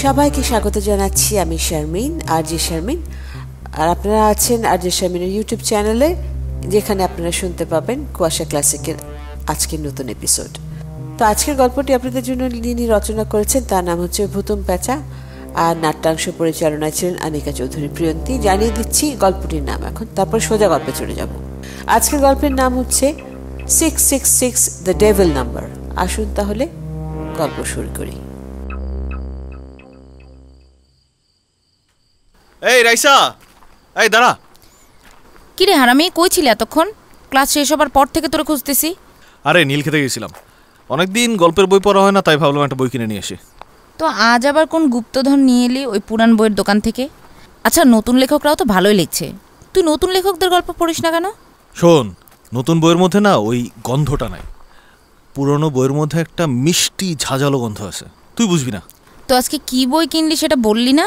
সবাইকে স্বাগত জানাচ্ছি। আমি শারমিন, আরজে শারমিন, আর আপনারা আছেন আরজে শারমিনের ইউটিউব চ্যানেলে, যেখানে আপনারা শুনতে পাবেন কুয়াশা ক্লাসিকের আজকের নতুন এপিসোড। তো আজকের গল্পটি আপনাদের জন্য যিনি রচনা করেছেন তার নাম হচ্ছে ভূতম প্যাঁচা, আর নাট্যাংশ পরিচালনায় ছিলেন আনিকা চৌধুরী প্রিয়ন্তী। জানিয়ে দিচ্ছি গল্পটির নাম এখন, তারপর সোজা গল্পে চলে যাব। আজকের গল্পের নাম হচ্ছে 666 দ্য ডেভিল নাম্বার। আসুন তাহলে গল্প শুরু করি। এই রাইসা, এই দাঁড়া। কি রে হারামি, কই ছিলি এতক্ষণ? ক্লাস শেষ হবার পর থেকে তোরে খুঁজতেছি। আরে নীল খেতে গেছিলাম, অনেকদিন গল্পের বই পড়া হয় না, তাই ভাবলাম একটা বই কিনে নিয়ে আসি। তো আজ আবার কোন গুপ্তধন নিয়ে এলি ওই পুরান বইয়ের দোকান থেকে? আচ্ছা, নতুন লেখকরাও তো ভালোই লিখছে, তুই নতুন লেখকদের গল্প পড়িস না কেন? শোন, নতুন বইয়ের মধ্যে না ওই গন্ধটা নাই, পুরনো বইয়ের মধ্যে একটা মিষ্টি ঝাঁঝালো গন্ধ আছে, তুই বুঝবি না। তো আজকে কি বই কিনলি সেটা বললি না?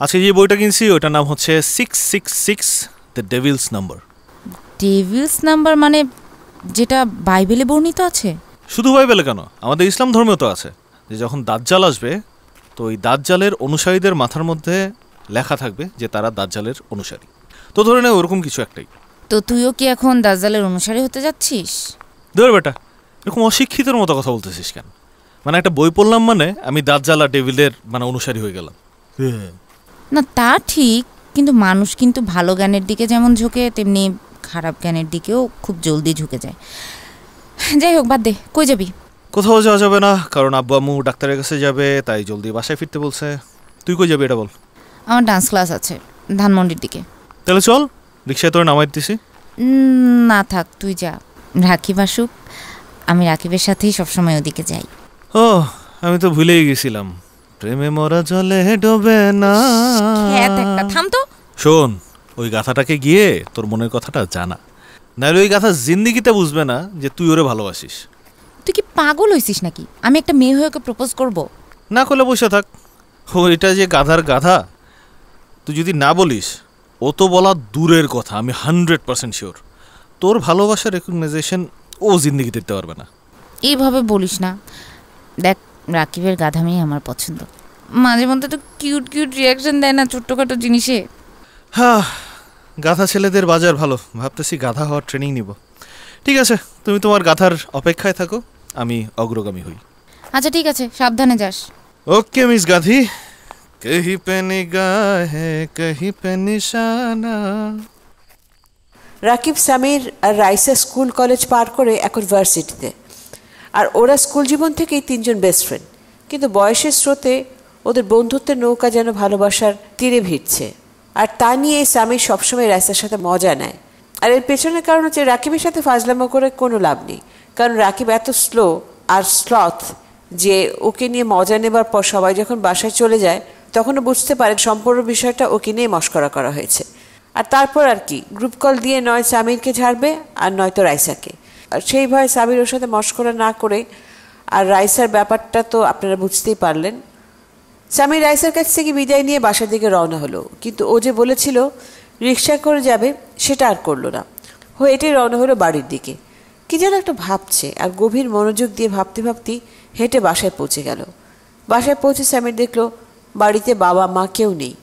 আজকে যে বইটা কিনছি ওটার নাম হচ্ছে 666 the Devil's number. Devil's number মানে যেটা বাইবেলে বর্ণিত আছে? শুধু বাইবেলে কেন, আমাদের ইসলাম ধর্মেও তো আছে, যে যখন দাজ্জাল আসবে তো ওই দাজ্জালের অনুসারীদের মাথার মধ্যে লেখা থাকবে যে তারা দাজ্জালের অনুসারী। তো ধরে নে ওরকম কিছু একটাই। তো তুইও কি এখন দাজ্জালের অনুসারী হতে যাচ্ছিস? ধর বেটা, এরকম অশিক্ষিতের মতো কথা বলতেছিস কেন? মানে একটা বই পড়লাম মানে আমি দাজ্জাল আর ডেভিলের মানে অনুসারী হয়ে গেলাম? না তা ঠিক, কিন্তু মানুষ কিন্তু ভালো জ্ঞানের দিকে যেমন ঝুঁকে, তেমনি খারাপ জ্ঞানের দিকেও খুব জলদি ঝুঁকে যায়। যাই হোক, বাদ দে। কই যাবি? কোথাও যাওয়া যাবে না, কারণ আব্বু আম্মু ডাক্তারের কাছে যাবে, তাই জলদি বাসায় ফিরতে বলছে। তুই কই যাবি এটা বল। আমার ডান্স ক্লাস আছে ধানমন্ডির দিকে। তাহলে চল, রিক্সায় তোর নামাই দিতেছি। না থাক, তুই যা। রাকিব আসুক, আমি রাকিবের সাথেই সবসময় ওদিকে যাই। ও, আমি তো ভুলেই গেছিলাম, প্রেমে মরা জলে ডোবে না। থাম তো। শোন, ওই গাথাটাকে গিয়ে তোর মনের কথাটা জানা, নাহলে ওই গাথা জিন্দিগিতে বুঝবে না যে তুই ওরে ভালোবাসিস। তুই কি পাগল হইছিস নাকি? আমি একটা মেয়ে হয়ে ওকে প্রপোজ করব? না করলে বসে থাক। ওইটা যে গাধার গাধা, তুই যদি না বলিস, ও তো বলা দূরের কথা, আমি 100% শিওর তোর ভালোবাসার রেকগনাইজেশন ও জিন্দিগি দিতে পারবে না। এইভাবে বলিস না। দেখ, রাকিবের গাধা মেয়ে আমার পছন্দ। মাঝে মধ্যে তো কিউট কিউট রিয়াকশন দেয় না ছোট্টখাটো জিনিসে। হ্যাঁ, গাধা ছেলেদের বাজার ভালো, ভাবতেছি গাধা হওয়ার ট্রেনিং নিব। ঠিক আছে, তুমি তোমার গাধার অপেক্ষায় থাকো, আমি অগ্রগামী হই। আচ্ছা ঠিক আছে, সাবধানে যাস। ওকে মিস গাধি, কহি পে নিগাহ হে কহি পে নিশানা। রাকিব, সামির আর রাইসা স্কুল কলেজ পার করে এখন ভার্সিটিতে, আর ওরা স্কুল জীবন থেকেই তিনজন বেস্ট ফ্রেন্ড। কিন্তু বয়সের স্রোতে ওদের বন্ধুত্বের নৌকা যেন ভালোবাসার তীরে ভিড়ছে, আর তা নিয়ে সামির সবসময় রাইসার সাথে মজা নেয়। আর এর পেছনের কারণ হচ্ছে রাকিবের সাথে ফাজলামো করে কোনো লাভ নেই, কারণ রাকিব এত স্লো আর স্লথ যে ওকে নিয়ে মজা নেবার পর সবাই যখন বাসায় চলে যায় তখনও বুঝতে পারে সম্পূর্ণ বিষয়টা ওকে নিয়ে মশকরা করা হয়েছে। আর তারপর আর কি, গ্রুপ কল দিয়ে নয় সামিরকে ঝাড়বে আর নয়তো রাইসাকে। আর সেই ভয়ে সামির ওর সাথে মশকরা না করে, আর রাইসার ব্যাপারটা তো আপনারা বুঝতেই পারলেন। সামির রাইসার কাছ থেকে বিদায় নিয়ে বাসার দিকে রওনা হলো, কিন্তু ও যে বলেছিল রিক্সা করে যাবে সেটা আর করলো না। এটাই রওনা হলো বাড়ির দিকে। কি যেন একটা ভাবছে, আর গভীর মনোযোগ দিয়ে ভাবতে ভাবতেই হেঁটে বাসায় পৌঁছে গেল। বাসায় পৌঁছে সামির দেখলো বাড়িতে বাবা মা কেউ নেই।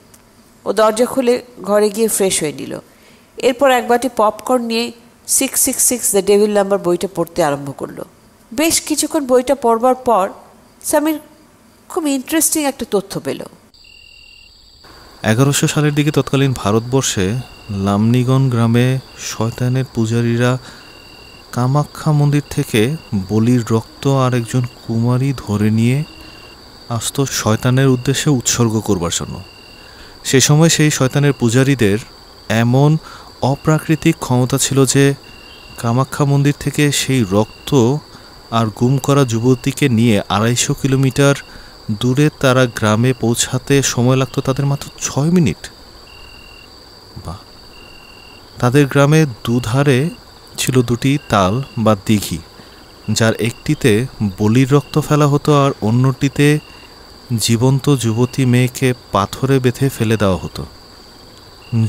ও দরজা খুলে ঘরে গিয়ে ফ্রেশ হয়ে নিল। এরপর এক বাটি পপকর্ন নিয়ে 666 দ্য ডেভিল নাম্বার বইটা পড়তে আরম্ভ করলো। বেশ কিছুক্ষণ বইটা পড়বার পর সামির খুব ইন্টারেস্টিং একটা তথ্য পেল। 1100 সালের দিকে তৎকালীন ভারতবর্ষে লামনিগন গ্রামে শয়তানের পূজারীরা কামাখ্যা মন্দির থেকে বলির রক্ত আর একজন কুমারী ধরে নিয়ে আসত শয়তানের উদ্দেশ্যে উৎসর্গ করবার জন্য। সে সময় সেই শয়তানের পূজারীদের এমন অপ্রাকৃতিক ক্ষমতা ছিল যে কামাখ্যা মন্দির থেকে সেই রক্ত আর গুম করা যুবতীকে নিয়ে 250 কিলোমিটার দূরে তারা গ্রামে পৌঁছাতে সময় লাগতো তাদের মাত্র 6 মিনিট। বাহ! তাদের গ্রামে দুধারে ছিল দুটি তাল বা দিঘি, যার একটিতে বলির রক্ত ফেলা হতো আর অন্যটিতে জীবন্ত যুবতী মেয়েকে পাথরে বেঁধে ফেলে দেওয়া হতো।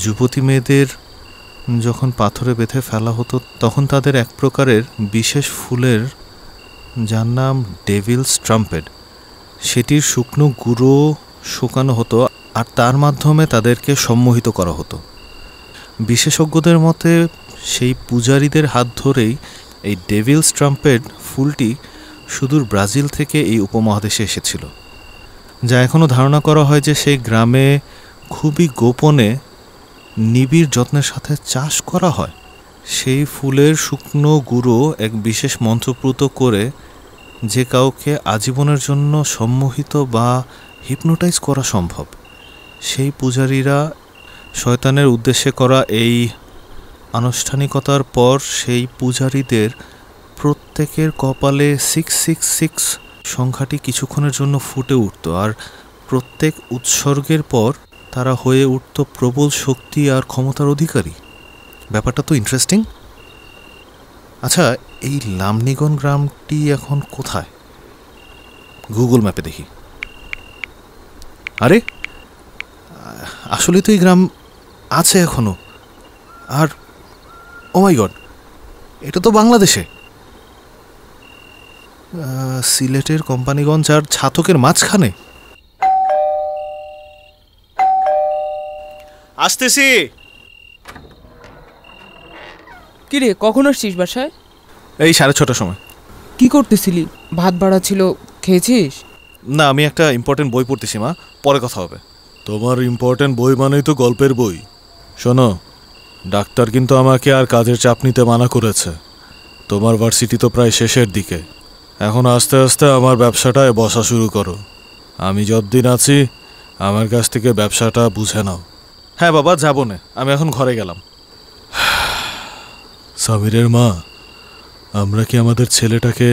যুবতী মেয়েদের যখন পাথরে বেঁধে ফেলা হতো তখন তাদের এক প্রকারের বিশেষ ফুলের, যার নাম ডেভিলস ট্রাম্পেট, সেটির শুকনো গুঁড়ো শুকানো হতো আর তার মাধ্যমে তাদেরকে সম্মোহিত করা হতো। বিশেষজ্ঞদের মতে সেই পূজারীদের হাত ধরেই এই ডেভিলস ট্রাম্পেট ফুলটি সুদূর ব্রাজিল থেকে এই উপমহাদেশে এসেছিল, যা এখনও ধারণা করা হয় যে সেই গ্রামে খুবই গোপনে নিবিড় যত্নের সাথে চাষ করা হয়। সেই ফুলের শুকনো গুঁড়ো এক বিশেষ মন্ত্রপ্রুত করে যে কাউকে আজীবনের জন্য সম্মোহিত বা হিপনোটাইজ করা সম্ভব। সেই পূজারীরা শয়তানের উদ্দেশ্যে করা এই আনুষ্ঠানিকতার পর সেই পূজারীদের প্রত্যেকের কপালে 666 সংখ্যাটি কিছুক্ষণের জন্য ফুটে উঠত, আর প্রত্যেক উৎসর্গের পর তারা হয়ে উঠত প্রবল শক্তি আর ক্ষমতার অধিকারী। ব্যাপারটা তো ইন্টারেস্টিং। আচ্ছা, এই লামনিগন গ্রামটি এখন কোথায়? গুগল ম্যাপে দেখি। আরে আসলে তো এই গ্রাম আছে এখনো। আর ও মাই গড, এটা তো বাংলাদেশে। সিলেটের কোম্পানিগঞ্জ আর ছাতকের মাঝখানে। আসতেছি। কিরে, কখন আসছিস বাসায়? এই 6:30টার সময়। কি করতেছিলি? ভাত বাড়া ছিল, খেয়েছিস? না, আমি একটা ইম্পর্টেন্ট বই পড়তেছি মা, পরে কথা হবে। তোমার ইম্পর্টেন্ট বই মানেই তো গল্পের বই। শোনো, ডাক্তার কিন্তু আমাকে আর কাজের চাপ নিতে মানা করেছে। তোমার ভার্সিটি তো প্রায় শেষের দিকে। এখন আস্তে আস্তে আমার ব্যবসাটায় বসা শুরু করো। আমি যতদিন আছি আমার কাছ থেকে ব্যবসাটা বুঝে নাও। হ্যাঁ বাবা, যাবো না, আমি এখন ঘরে গেলাম। সামিরের মা, আমরা কি আমাদের ছেলেটাকে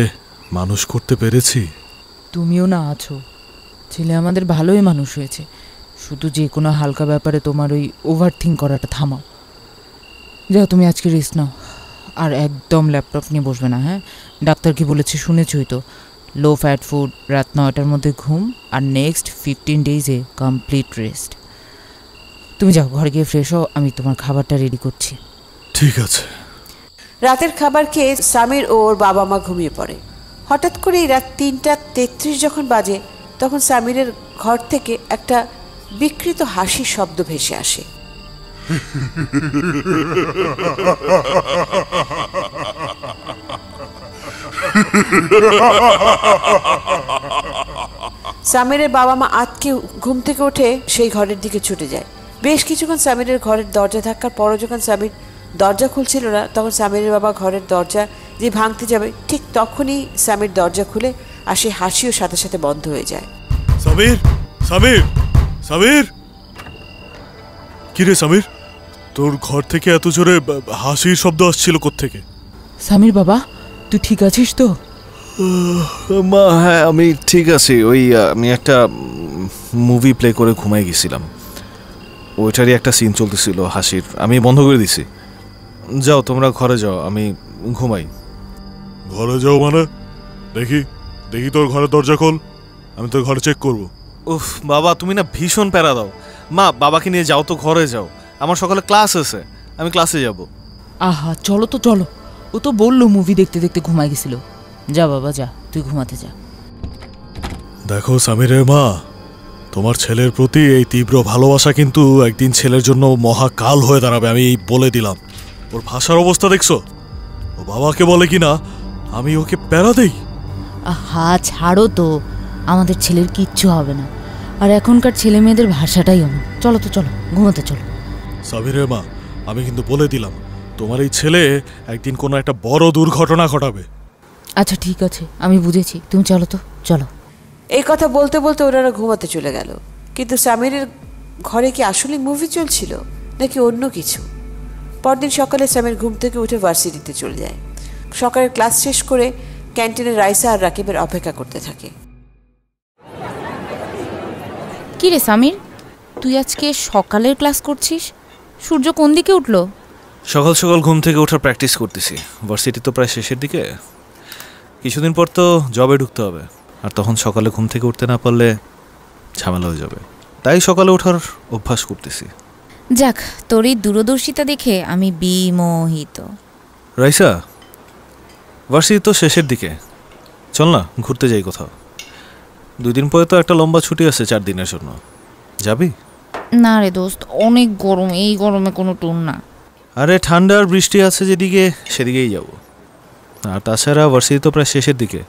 মানুষ করতে পেরেছি? তুমিও না আছো, ছেলে আমাদের ভালোই মানুষ হয়েছে। শুধু যে কোনো হালকা ব্যাপারে তোমার ওই ওভার থিঙ্ক করাটা থামাও। যাও, তুমি আজকে রেস্ট নাও, আর একদম ল্যাপটপ নিয়ে বসবে না। হ্যাঁ, ডাক্তার কি বলেছে শুনেছই তো? লো ফ্যাট ফুড, রাত 9টার মধ্যে ঘুম, আর নেক্সট 15 ডেজে কমপ্লিট রেস্ট। তুমি যাও, ঘরে গিয়ে ফ্রেশ হও, আমি তোমার খাবারটা রেডি করছি। ঠিক আছে। রাতের খাবার খেয়ে সামির ও ওর বাবা মা ঘুমিয়ে পড়ে। হঠাৎ করেই রাত 3:33 যখন বাজে, তখন সামিরের ঘর থেকে একটা বিকৃত হাসির শব্দ ভেসে আসে। সামিরের বাবা মা আতকে ঘুম থেকে উঠে সেই ঘরের দিকে ছুটে যায়। বেশ কিছুক্ষণ সামিরের ঘরের দরজা ধাক্কার পরও যখন সামির দরজা খুলছিল না, তখন সামিরের বাবা ঘরের দরজা যে ভাঙতে যাবে, ঠিক তখনই সামির দরজা খুলে আর সেই হাসিও সাথে সাথে বন্ধ হয়ে যায়। সামির, সামির, সামির! কিরে সামির, তোর ঘর থেকে এত জোরে হাসির শব্দ আসছিল কোত্থেকে? সামির বাবা, তুই ঠিক আছিস তো? মা, হ্যাঁ আমি ঠিক আছি। ওই আমি একটা মুভি প্লে করে ঘুমাই গেছিলাম, ওইটারই একটা সিন চলতেছিল হাসির, আমি বন্ধ করে দিছি। যাও তোমরা ঘরে যাও, আমি ঘুমাই। ঘরে যাও মানে? দেখি দেখি তোর ঘরের দরজা খোল, আমি তোর ঘরে চেক করব। উফ বাবা, তুমি না ভীষণ প্যারা দাও। মা, বাবাকে নিয়ে যাও তো, ঘরে যাও, আমার সকালে ক্লাস আছে, আমি ক্লাসে যাব। আহা, চলো তো চলো, ও তো বললো মুভি দেখতে দেখতে ঘুমাই গেছিল। যা বাবা যা, তুই ঘুমাতে যা। দেখো সামিরের মা, তোমার ছেলের প্রতি এই তীব্র ভালোবাসা কিন্তু একদিন ছেলের জন্য মহাকাল হয়ে দাঁড়াবে, আমি বলে দিলাম। ওর ভাষার অবস্থা দেখছো? ও বাবাকে বলে কিনা আমি ওকে প্যারা দেই। আহা ছাড়ো তো, আমাদের ছেলের কিচ্ছু হবে না। আর এখনকার ছেলে মেয়েদের ভাষাটাই এমন। চলো তো চলো, ঘুমোতে চলো। সামিরের মা, আমি কিন্তু বলে দিলাম তোমার এই ছেলে একদিন কোনো একটা বড় দুর্ঘটনা ঘটাবে। আচ্ছা ঠিক আছে, আমি বুঝেছি, তুমি চলো তো চলো। এই কথা বলতে বলতে ওনারা ঘুমাতে চলে গেল। কিন্তু সামিরের ঘরে কি আসলে মুভি চলছিল নাকি অন্য কিছু? পরদিন সকালে সামির ঘুম থেকে উঠে ভার্সিটিতে চলে যায়। সকালের ক্লাস শেষ করে ক্যান্টিনে রাইসা আর রাকিবের অপেক্ষা করতে থাকে। কি রে সামির, তুই আজকে সকালের ক্লাস করছিস? সূর্য কোন দিকে উঠলো? সকাল সকাল ঘুম থেকে ওঠার প্র্যাকটিস করতেছি। ভার্সিটি তো প্রায় শেষের দিকে, কিছুদিন পর তো জবে ঢুকতে হবে, আর তখন সকালে ঘুম থেকে উঠতে না পারলে ঝামেলা হয়ে যাবে, তাই সকালে ওঠার অভ্যাস করতেছি। যাক, তোর এই দূরদর্শিতা দেখে আমি বিমোহিত। রাইসা, ভার্সিটি তো শেষের দিকে, চল না ঘুরতে যাই কোথাও। 2 দিন পরে তো একটা লম্বা ছুটি আছে 4 দিনের জন্য, যাবি? না রে দোস্ত, অনেক গরম, এই গরমে কোনো ট্যুর না। আরে ঠান্ডা আর বৃষ্টি আছে যেদিকে, সেদিকেই যাব। আর তাছাড়া ভার্সিটি তো প্রায় শেষের দিকে,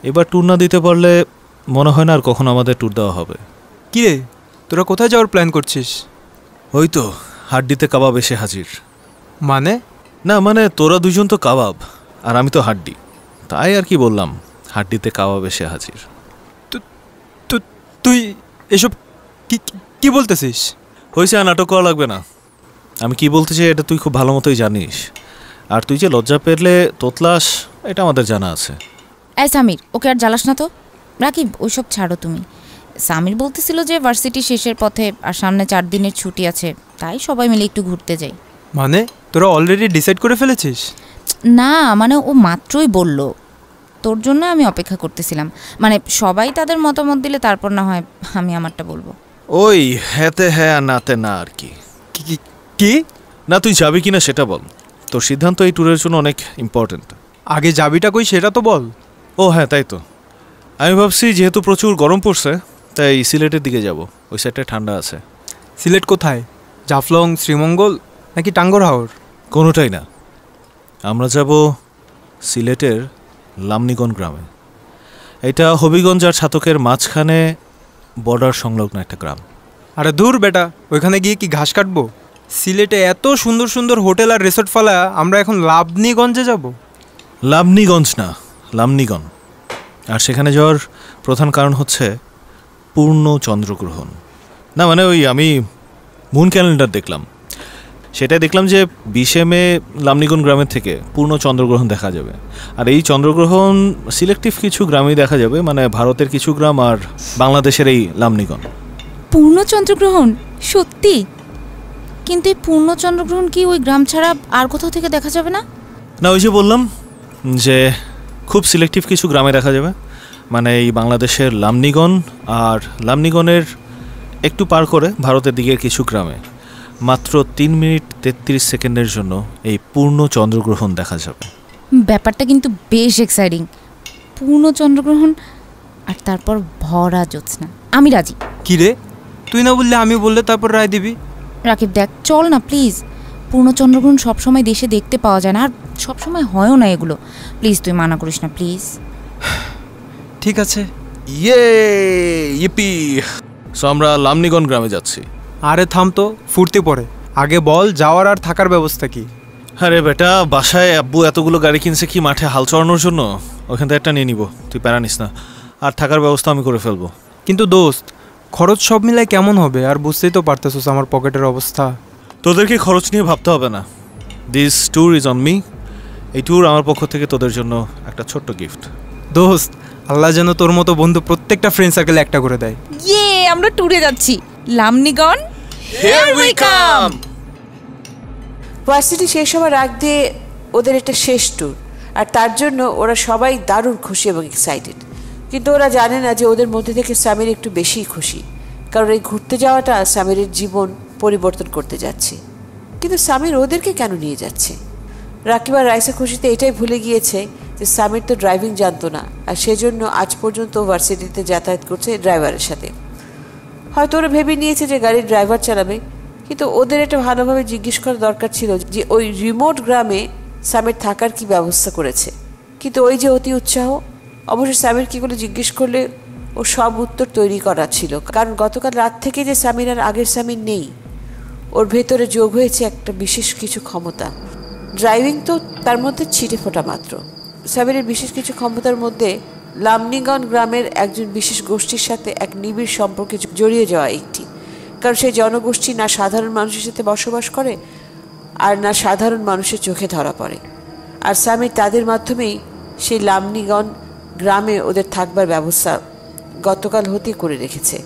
এবার ট্যুর না দিতে পারলে মনে হয় না আর কখনো আমাদের ট্যুর দেওয়া হবে। কি রে, তোরা কোথায় যাওয়ার প্ল্যান করছিস? ওই তো হাড্ডিতে কাবাব এসে হাজির। মানে? না মানে তোরা দুজন তো কাবাব আর আমি তো হাড্ডি, তাই আর কি বললাম, হাড্ডিতে কাবাব এসে হাজির। তুই এসব কি বলতেছিস? হয়েছে, আর নাটক করা লাগবে না। আমি কি বলতে চাই এটা তুই খুব ভালো মতোই জানিস, আর তুই যে লজ্জা পেলে তোতলাস এটা আমাদের জানা আছে। এই সামির, ওকে আর জ্বালাস না তো। রাকিব, ওইসব ছাড়ো তুমি। সামির বলতেছিল যে ভার্সিটি শেষের পথে আর সামনে 4 দিনের ছুটি আছে, তাই সবাই মিলে একটু ঘুরতে যাই। মানে তোরা অলরেডি ডিসাইড করে ফেলেছিস? না মানে ও মাত্রই বলল, তোর জন্য আমি অপেক্ষা করতেছিলাম। মানে সবাই তাদের মতামত দিলে তারপর না হয় আমি আমারটা বলবো। ওই হ্যাঁতে হ্যাঁ আর নাতে না আর কি। কি না তুই যাবি কিনা সেটা বল, তোর সিদ্ধান্ত এই ট্যুরের জন্য অনেক ইম্পর্টেন্ট। আগে যাবিটা কই সেটা তো বল। ও হ্যাঁ তাই তো, আমি ভাবছি যেহেতু প্রচুর গরম পড়ছে তাই সিলেটের দিকে যাব, ওই সাইডটা ঠান্ডা আছে। সিলেট কোথায়? জাফলং, শ্রীমঙ্গল নাকি টাঙ্গর হাওর? কোনোটাই না, আমরা যাব সিলেটের লামনিগঞ্জ গ্রামে। এটা হবিগঞ্জ আর ছাতকের মাঝখানে বর্ডার সংলগ্ন একটা গ্রাম। আরে দূর বেটা, ওইখানে গিয়ে কি ঘাস কাটবো? সিলেটে এত সুন্দর সুন্দর হোটেল আর রিসোর্ট ফালা, আমরা এখন লাবনীগঞ্জে যাব? লামনিগঞ্জ না, লামনিগঞ্জ। আর সেখানে যাওয়ার প্রধান কারণ হচ্ছে পূর্ণ চন্দ্রগ্রহণ। না মানে ওই আমি মুন ক্যালেন্ডার দেখলাম, সেটাই দেখলাম যে 20 মে লামনিগঞ্জ গ্রামের থেকে পূর্ণ চন্দ্রগ্রহণ দেখা যাবে। আর এই চন্দ্রগ্রহণ সিলেক্টিভ কিছু গ্রামেই দেখা যাবে, মানে ভারতের কিছু গ্রাম আর বাংলাদেশের এই লামনিগঞ্জ। পূর্ণ চন্দ্রগ্রহণ? সত্যি? কিন্তু এই পূর্ণ চন্দ্রগ্রহণ কি ওই গ্রাম ছাড়া আর কোথাও থেকে দেখা যাবে না? না ওই যে বললাম যে খুব সিলেক্টিভ কিছু গ্রামে দেখা যাবে, মানে এই বাংলাদেশের লামনিগঞ্জ আর লামনিগঞ্জের একটু পার করে ভারতের দিকের কিছু গ্রামে মাত্র 3 মিনিট 33 সেকেন্ডের জন্য এই পূর্ণ চন্দ্রগ্রহণ দেখা যাবে। ব্যাপারটা কিন্তু বেশ এক্সাইটিং। পূর্ণ চন্দ্রগ্রহণ আর তারপর ভরা জ্যোৎস্না, আমি রাজি। কি রে, তুই না বললে আমি বললে তারপর রায় দিবি? রাকিব দেখ, চল না প্লিজ। পূর্ণ চন্দ্রগ্রহণ সবসময় দেশে দেখতে পাওয়া যায় না, আর সবসময় হয়ও না এগুলো। প্লিজ তুই মানা করিস না প্লিজ। ঠিক আছে। ইপি, সো আমরা লামনিগঞ্জ গ্রামে যাচ্ছি। আরে থাম তো, ফুর্তি পড়ে। আগে বল যাওয়ার আর থাকার ব্যবস্থা কি? আরে বেটা, বাসায় আব্বু এতগুলো গাড়ি কিনছে কি মাঠে হাল চড়ানোর জন্য, ওখান থেকে একটা নিয়ে নিব, তুই প্যারা নিস না। আর থাকার ব্যবস্থা আমি করে ফেলবো। কিন্তু দোস্ত, খরচ সব মিলায় কেমন হবে? আর বুঝতেই তো পারতেছিস আমার পকেটের অবস্থা। তোদেরকে খরচ নিয়ে ভাবতে হবে না, this tour is on me. এই ট্যুর আমার পক্ষ থেকে তোদের জন্য একটা ছোট্ট গিফট। দোস্ত, আল্লাহ যেন তোর মতো বন্ধু প্রত্যেকটা ফ্রেন্ড সার্কেলে একটা করে দেয়। আমরা ট্যুরে যাচ্ছি লামনিগঞ্জ। Here we come! ভার্সিটি শেষ হওয়ার আগ দিয়ে ওদের এটা শেষ ট্যুর, আর তার জন্য ওরা সবাই দারুণ খুশি এবং এক্সাইটেড। কিন্তু ওরা জানে না যে ওদের মধ্যে থেকে সামির একটু বেশিই খুশি, কারণ এই ঘুরতে যাওয়াটা সামিরের জীবন পরিবর্তন করতে যাচ্ছে। কিন্তু সামির ওদেরকে কেন নিয়ে যাচ্ছে? রাকিব আর রাইসা খুশিতে এটাই ভুলে গিয়েছে যে সামির তো ড্রাইভিং জানতো না, আর সেজন্য আজ পর্যন্ত ভার্সিটিতে যাতায়াত করছে ড্রাইভারের সাথে। হয়তো ওরা ভেবে নিয়েছে যে গাড়ির ড্রাইভার চালাবে, কিন্তু ওদের এটা ভালোভাবে জিজ্ঞেস করা দরকার ছিল যে ওই রিমোট গ্রামে সামির থাকার কি ব্যবস্থা করেছে। কিন্তু ওই যে অতি উৎসাহ, অবশ্য সামির কি করে জিজ্ঞেস করলে ও সব উত্তর তৈরি করা ছিল, কারণ গতকাল রাত থেকে যে সামির আর আগের সামির নেই, ওর ভেতরে যোগ হয়েছে একটা বিশেষ কিছু ক্ষমতা। ড্রাইভিং তো তার মধ্যে ছিটে ফোটা মাত্র, সামিরের বিশেষ কিছু ক্ষমতার মধ্যে লামনিগঞ্জ গ্রামের একজন বিশেষ গোষ্ঠীর সাথে এক নিবিড় সম্পর্কে জড়িয়ে যাওয়া একটি। কারণ সেই জনগোষ্ঠী না সাধারণ মানুষের সাথে বসবাস করে আর না সাধারণ মানুষের চোখে ধরা পড়ে, আর সামির তাদের মাধ্যমেই সেই লামনিগঞ্জ গ্রামে ওদের থাকবার ব্যবস্থা গতকাল হতেই করে রেখেছে।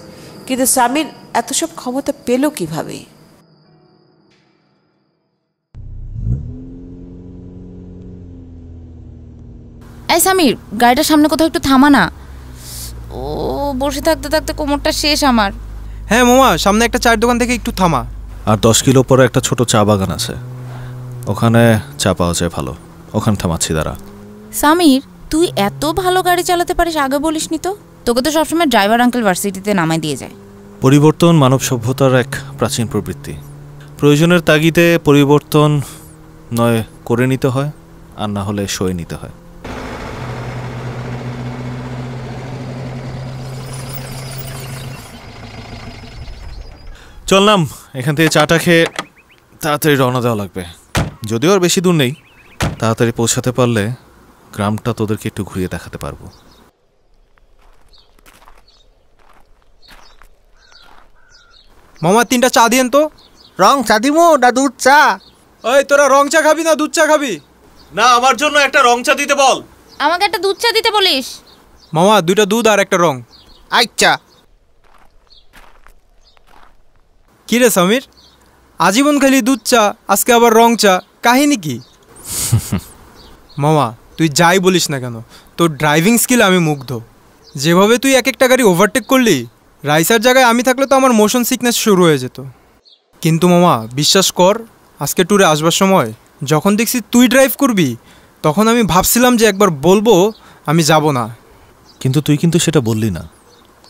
কিন্তু সামির এত সব ক্ষমতা পেল কিভাবে? এই সামির, গাড়িটার সামনে কোথাও একটু থামা না। ও বসে থাকতে থাকতে কোমরটা শেষ আমার। হ্যাঁ মামা, সামনে একটা চায়ের দোকান থেকে একটু থামা। আর 10 কিলো পরে একটা ছোট চা বাগান আছে, ওখানে চা পাওয়া যায় ভালো, ওখানে থামাচ্ছি দাঁড়া। সামির, তুই এত ভালো গাড়ি চালাতে পারিস, আগে বলিসনি তো। তোকে তো সবসময় ড্রাইভার আঙ্কেল ভার্সিটিতে নামাই দিয়ে যায়। পরিবর্তন মানব সভ্যতার এক প্রাচীন প্রবৃত্তি। প্রয়োজনের তাগিদে পরিবর্তন নয় করে নিতে হয়, আর না হলে সয়ে নিতে হয়। চললাম, এখান থেকে চাটা খেয়ে তাড়াতাড়ি রওনা দেওয়া লাগবে। যদিও আর বেশি দূর নেই, তাড়াতাড়ি পৌঁছাতে পারলে গ্রামটা তোদেরকে একটু ঘুরিয়ে দেখাতে পারবো। মামা 3টা চা দিয়েন তো। রং চা দিমু না দুধ চা? ওই তোরা রং চা খাবি না দুধ চা খাবি? না, আমার জন্য একটা রং চা দিতে বল। আমাকে একটা দুধ চা দিতে বলিস। মামা 2টা দুধ আর একটা রং। আচ্ছা। কি রে সমীর, আজীবন খালি দুধ চা, আজকে আবার রং চা, কাহিনী কি? মামা তুই যাই বলিস না কেন, তোর ড্রাইভিং স্কিল আমি মুগ্ধ। যেভাবে তুই এক একটা গাড়ি ওভারটেক করলি, রাইসার জায়গায় আমি থাকলে তো আমার মোশন সিকনেস শুরু হয়ে যেত। কিন্তু মামা বিশ্বাস কর, আজকে ট্যুরে আসবার সময় যখন দেখছি তুই ড্রাইভ করবি, তখন আমি ভাবছিলাম যে একবার বলবো আমি যাব না। কিন্তু তুই কিন্তু সেটা বললি না,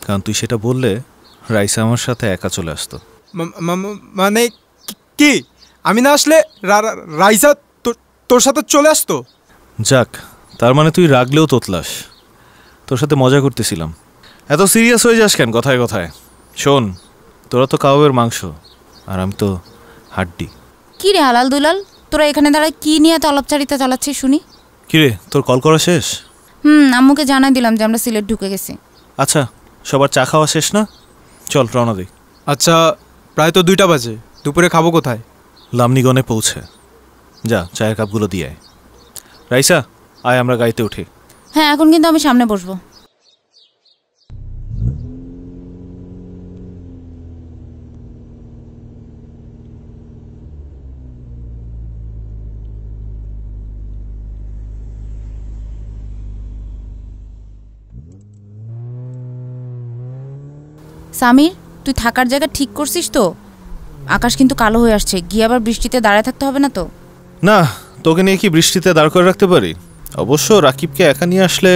কারণ তুই সেটা বললে রাইসা আমার সাথে একা চলে আসতো। মানে কি আমি না আসলে রাইসা তোর সাথে চলে আসতো? যাক, তার মানে তুই রাগলেও তোতলাস। তোর সাথে মজা করতেছিলাম। এত সিরিয়াস হয়ে যাস কেন কথায় কথায়? শোন, তোরা তো কাউয়ের মাংস, আর আমি তো হাড্ডি। কি রে হালাল দুলাল, তোরা এখানে দাঁড়ায় কি নিয়ে এত আলাপচারিতা চালাচ্ছিস শুনি? কিরে, তোর কল করা শেষ? আম্মুকে জানাই দিলাম যে আমরা সিলেট ঢুকে গেছি। আচ্ছা, সবার চা খাওয়া শেষ না? চল রওনা দিই। আচ্ছা, প্রায় তো 2টা বাজে, দুপুরে খাবো কোথায়? লামনিগনে পৌঁছে যা, চায়ের কাপগুলো দিয়ে আয়। রাইসা আয়, আমরা গাড়িতে উঠি। হ্যাঁ, এখন কিন্তু আমি সামনে বসবো। সামির, তুই থাকার জায়গা ঠিক করছিস তো? আকাশ কিন্তু কালো হয়ে আসছে, গিয়ে আবার বৃষ্টিতে দাঁড়ায় থাকতে হবে না তো? না, তোকে নিয়ে কি বৃষ্টিতে দাঁড় করে রাখতে পারি? অবশ্য রাকিবকে একা নিয়ে আসলে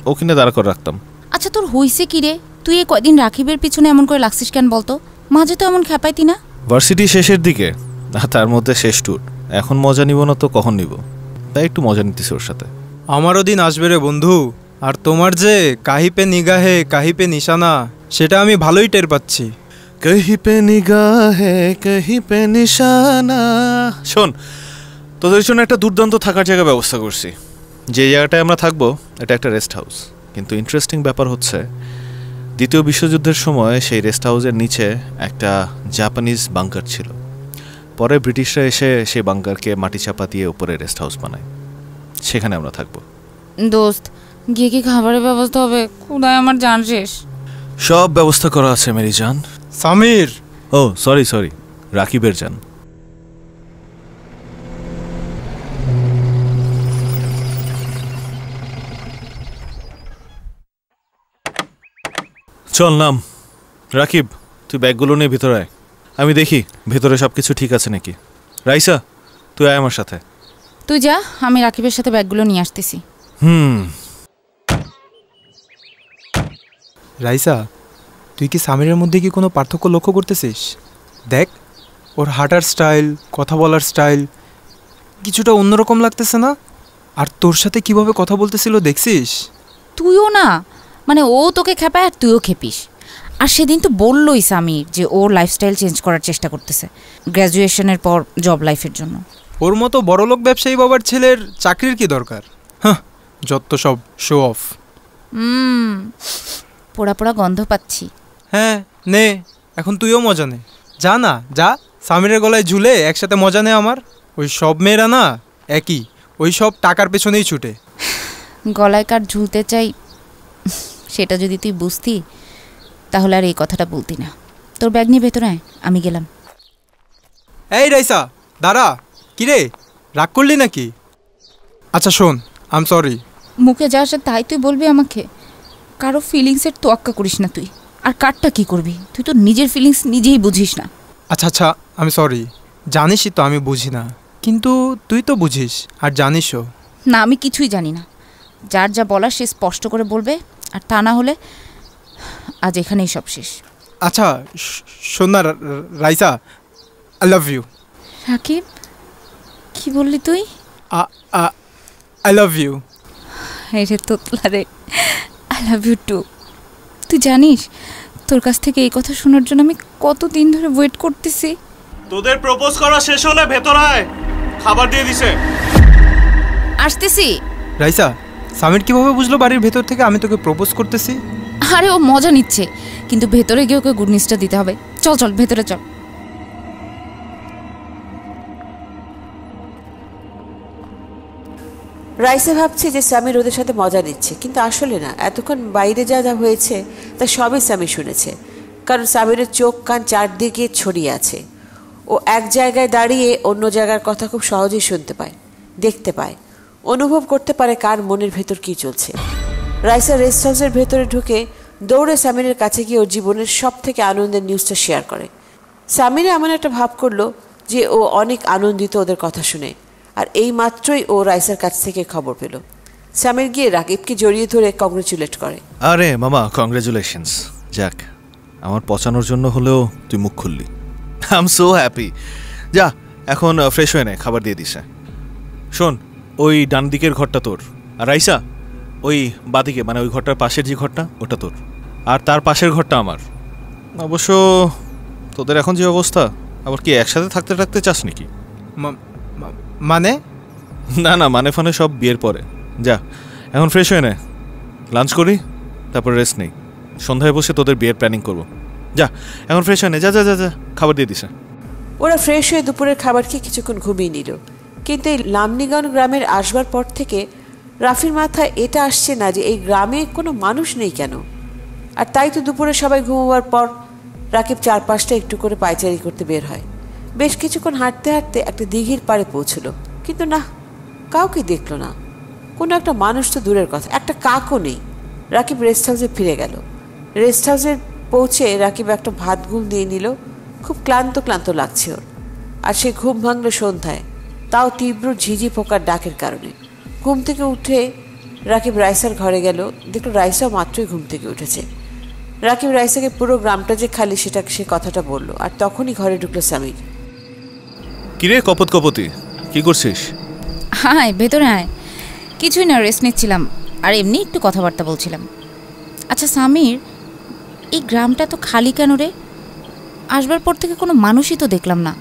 ওখানে দাঁড় করে রাখতাম। আচ্ছা, তোর হইছে কি রে? তুই এই কয়দিন রাকিবের পিছনে এমন করে লাগছিস কেন বলতো? মাঝে তো এমন খেপাইতি না? ভার্সিটি শেষের দিকে, তার মধ্যে শেষ ট্যুর। এখন মজা নিব না তো কখন নিব? তাই একটু মজা নিতেছি ওর সাথে। আমারও দিন আসবে রে বন্ধু, আর তোমার যে কাহি পে নিগাহে কাহি পে নিশানা, সেটা আমি ভালোই টের পাচ্ছি। কহি পে নিগাহে কহি পে নিশানা। শোন, তোদের জন্য একটা দুর্দান্ত থাকার জায়গা ব্যবস্থা করছি। যে জায়গাটায় আমরা থাকবো এটা একটা রেস্ট হাউস। কিন্তু ইন্টারেস্টিং ব্যাপার হচ্ছে, দ্বিতীয় বিশ্বযুদ্ধের সময় সেই রেস্ট হাউসের নিচে একটা জাপানিজ বাংকার ছিল। পরে ব্রিটিশরা এসে সেই বাংকারকে মাটি চাপা দিয়ে উপরে রেস্ট হাউস বানায়। সেখানে আমরা থাকবো। দোস্ত, গিয়ে কি খাবারের ব্যবস্থা হবে? কোথায় আমার জান শেষ। সব ব্যবস্থা করা আছে মেরি জান। সামির, ও সরি, রাকিবের জান। চল নাম। রাকিব, তুই ব্যাগগুলো নিয়ে ভিতরে আয়, আমি দেখি ভেতরে সব কিছু ঠিক আছে নাকি। রাইসা, তুই আয় আমার সাথে। তুই যা, আমি রাকিবের সাথে ব্যাগগুলো নিয়ে আসতেছি। রাইসা, তুই কি সামিরের মধ্যে কি কোনো পার্থক্য লক্ষ্য করতেছিস? দেখ, ওর হাঁটার স্টাইল, কথা বলার স্টাইল কিছুটা অন্যরকম লাগতেছে না? আর তোর সাথে কিভাবে কথা বলতেছিল দেখছিস? তুইও না, মানে ও তোকে খেপায় আর তুইও খেপিস। আর সেদিন তো বললই সামির যে ওর লাইফস্টাইল চেঞ্জ করার চেষ্টা করতেছে গ্র্যাজুয়েশনের পর জব লাইফের জন্য। ওর মতো বড়লোক ব্যবসায়ী বাবার ছেলের চাকরির কি দরকার? হ্যাঁ, যত সব শো অফ। পোড়া পোড়া গন্ধ পাচ্ছি। হ্যাঁ নে, এখন তুইও মজা নে। যা না, যা সামিরের গলায় ঝুলে একসাথে মজা নে আমার। ওই সব মেয়েরা না একই, ওই সব টাকার পেছনেই ছুটে। গলায় কার ঝুলতে চাই সেটা যদি তুই বুঝতি, তাহলে আর এই কথাটা বলতি না। তোর ব্যাগ নিয়ে ভেতরে আয়, আমি গেলাম। এই রাইসা, দাঁড়া। কিরে, রাগ করলি নাকি? আচ্ছা শোন, আই এম সরি। মুখে যা আসে তাই তুই বলবি আমাকে? কারো ফিলিংসের তোয়াক্কা করিস না তুই। আর কারটা কি করবি? তুই তো নিজের ফিলিংস নিজেই বুঝিস না। আচ্ছা, আমি সরি। জানিসই তো আমি বুঝি না, কিন্তু তুই তো বুঝিস আর জানিসও। না, আমি কিছুই জানি না। যার যা বলার সে স্পষ্ট করে বলবে, আর তা না হলে আজ এখানেই সব শেষ। আচ্ছা শোন না Raisa, I love you. Rakib, কি বললি তুই? I love you. এই রে তোতলা রে, আই লাভ ইউ টু। তুই জানিস তোর কাছ থেকে এই কথা শোনার জন্য আমি কতদিন ধরে ওয়েট করতেছি। তোদের প্রপোজ করা শেষ হলে ভেতর আয়, খাবার দিয়ে দিছে। আসতেছি। রাইসা, সামির কিভাবে বুঝলো বাড়ির ভেতর থেকে আমি তোকে প্রপোজ করতেছি? আরে ও মজা নিচ্ছে, কিন্তু ভেতরে গিয়ে ওকে গুড নিউজটা দিতে হবে। চল চল ভেতরে চল। রাইসা ভাবছে যে সামির ওদের সাথে মজা নিচ্ছে, কিন্তু আসলে না। এতক্ষণ বাইরে যা যা হয়েছে তা সবই সামি শুনেছে, কারণ সামিরের চোখ কান চারদিকে ছড়িয়ে আছে। ও এক জায়গায় দাঁড়িয়ে অন্য জায়গার কথা খুব সহজেই শুনতে পায়, দেখতে পায়, অনুভব করতে পারে কার মনের ভেতর কি চলছে। রাইসা রেস্ট হাউসের ভেতরে ঢুকে দৌড়ে সামিরের কাছে গিয়ে ওর জীবনের সব থেকে আনন্দের নিউজটা শেয়ার করে। সামিরে এমন একটা ভাব করলো যে ও অনেক আনন্দিত ওদের কথা শুনে, আর এই মাত্রই ও রাইসার কাছ থেকে খবর পেল। সামির গিয়ে রাকিবকে জড়িয়ে ধরে কংগ্রেচুলেট করে। আরে মামা, কংগ্রেচুলেশনস। যাক, আমার পচানোর জন্য হলেও তুই মুখ খুললি। I am so happy. যা এখন ফ্রেশ হয়ে নে, খাবার দিয়ে দিছে। শোন, ওই ডান দিকের ঘরটা তোর, আর রাইসা ওই বাদিকে, মানে ওই ঘরটার পাশের যে ঘরটা ওটা তোর, আর তার পাশের ঘরটা আমার। অবশ্য তোদের এখন যে অবস্থা, আবার কি একসাথে থাকতে থাকতে চাস নাকি? মানে? না না, মানে ফানে সব বিয়ের পরে। যা এখন ফ্রেশ হয়ে নে, লাঞ্চ করি, তারপর রেস্ট নেই। সন্ধ্যায় বসে তোদের বিয়ের প্ল্যানিং করবো। যা এখন ফ্রেশ হয়ে নে, যা যা যা যা, খাবার দিয়ে দিছে। ওরা ফ্রেশ হয়ে দুপুরের খাবার খেয়ে কিছুক্ষণ ঘুমিয়ে নিল। কিন্তু এই লামনিগঞ্জ গ্রামের আসবার পর থেকে রাফির মাথায় এটা আসছে না যে এই গ্রামে কোনো মানুষ নেই কেন। আর তাই তো দুপুরে সবাই ঘুমোবার পর রাকিব চারপাশটা একটু করে পায়চারি করতে বের হয়। বেশ কিছুক্ষণ হাঁটতে হাঁটতে একটা দিঘির পাড়ে পৌঁছলো, কিন্তু না, কাউকে দেখলো না। কোনো একটা মানুষ তো দূরের কথা, একটা কাকও নেই। রাকিব রেস্ট হাউসে ফিরে গেল। রেস্ট হাউসে পৌঁছে রাকিব একটা ভাত ঘুম দিয়ে নিল। খুব ক্লান্ত ক্লান্ত লাগছে ওর। আর সে ঘুম ভাঙল সন্ধ্যায়, তাও তীব্র ঝিঝি পোকার ডাকের কারণে। ঘুম থেকে উঠে রাকিব রাইসার ঘরে গেল, দেখলো রাইসা মাত্রই ঘুম থেকে উঠেছে। রাকিব রাইসাকে পুরো গ্রামটা যে খালি সেটা সে কথাটা বলল, আর তখনই ঘরে ঢুকলো সামির। কিরে কপত কপতি, কি করছিস? আয় ভেতরে আয়। কিছুই না, রেস্ট নিচ্ছিলাম আর এমনি একটু কথাবার্তা বলছিলাম। আচ্ছা সামির, এই গ্রামটা তো খালি কেন রে? আসবার পর থেকে কোনো মানুষই তো দেখলাম না,